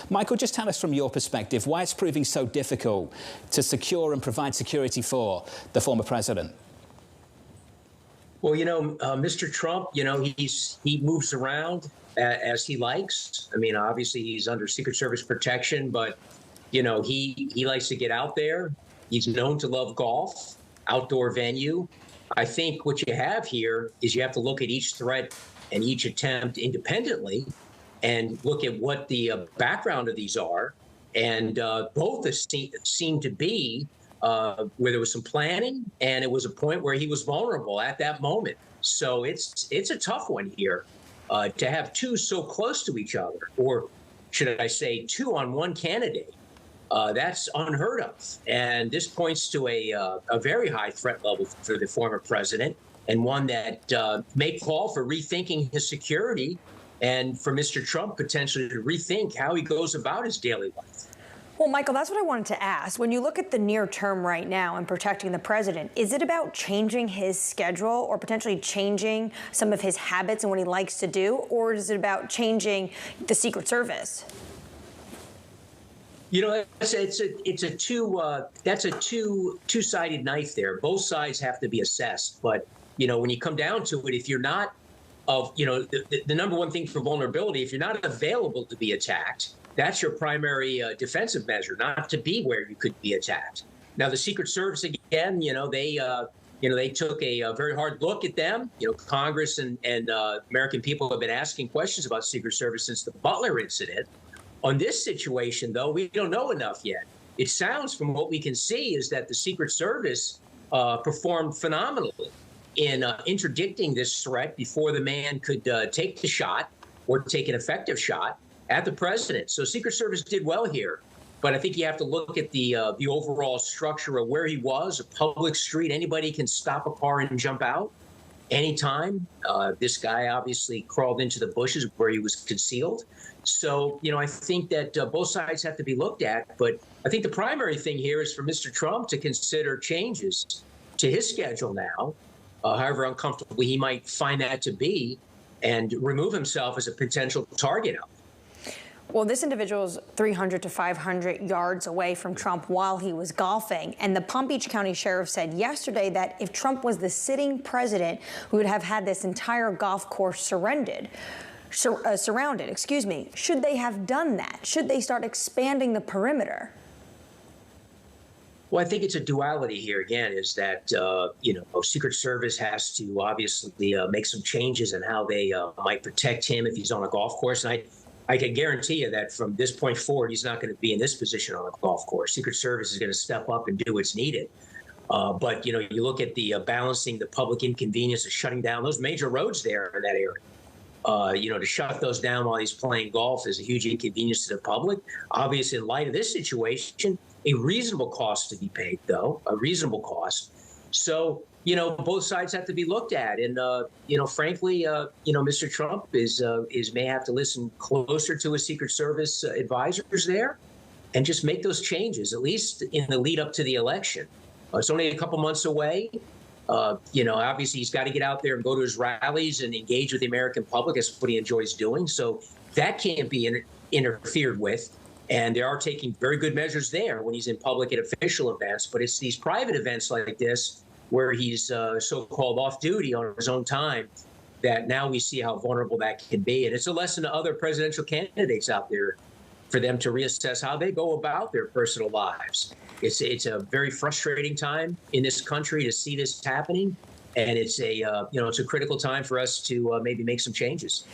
Michael, just tell us from your perspective why it's proving so difficult to secure and provide security for the former president. Well, Mr. Trump, he moves around as he likes. I mean, obviously, he's under Secret Service protection, but, he likes to get out there. He's known to love golf, outdoor venue. I think what you have here is you have to look at each threat and each attempt independently and look at what the background of these are. And both seem to be where there was some planning, and it was a point where he was vulnerable at that moment. So it's a tough one here to have two so close to each other, or should I say two on one candidate. That's unheard of. And this points to a very high threat level for the former president, and one that may call for rethinking his security, and for Mr. Trump potentially to rethink how he goes about his daily life. Well, Michael, that's what I wanted to ask. When you look at the near term right now and protecting the president, is it about changing his schedule or potentially changing some of his habits and what he likes to do? Or is it about changing the Secret Service? It's a two-sided knife there. Both sides have to be assessed. But, when you come down to it, if you're not the number one thing for vulnerability, if you're not available to be attacked, that's your primary defensive measure, not to be where you could be attacked. Now, the Secret Service, again, they took a very hard look at them. Congress and American people have been asking questions about Secret Service since the Butler incident. On this situation, though, we don't know enough yet. It sounds, from what we can see, is that the Secret Service performed phenomenally in interdicting this threat before the man could take the shot or take an effective shot at the president. So Secret Service did well here. But I think you have to look at the overall structure of where he was, a public street. Anybody can stop a car and jump out anytime. This guy obviously crawled into the bushes where he was concealed. So, I think that both sides have to be looked at. But I think the primary thing here is for Mr. Trump to consider changes to his schedule now, however uncomfortable he might find that to be, and remove himself as a potential target out. Well, this individual is 300 to 500 yards away from Trump while he was golfing. And the Palm Beach County Sheriff said yesterday that if Trump was the sitting president, we would have had this entire golf course surrounded. Should they have done that? Should they start expanding the perimeter? Well, I think it's a duality here, again, is that, Secret Service has to obviously make some changes in how they might protect him if he's on a golf course. And I can guarantee you that from this point forward, he's not going to be in this position on a golf course. Secret Service is going to step up and do what's needed. But, you look at the balancing the public inconvenience of shutting down those major roads there in that area. To shut those down while he's playing golf is a huge inconvenience to the public. Obviously, in light of this situation, a reasonable cost to be paid, though, a reasonable cost. So, both sides have to be looked at. And, frankly, Mr. Trump may have to listen closer to his Secret Service advisors there and just make those changes, at least in the lead up to the election. It's only a couple months away. Obviously, he's got to get out there and go to his rallies and engage with the American public. That's what he enjoys doing. So that can't be interfered with. And they are taking very good measures there when he's in public at official events. But it's these private events like this where he's so-called off duty on his own time that now we see how vulnerable that can be. And it's a lesson to other presidential candidates out there for them to reassess how they go about their personal lives. It's a very frustrating time in this country to see this happening, and it's a critical time for us to maybe make some changes.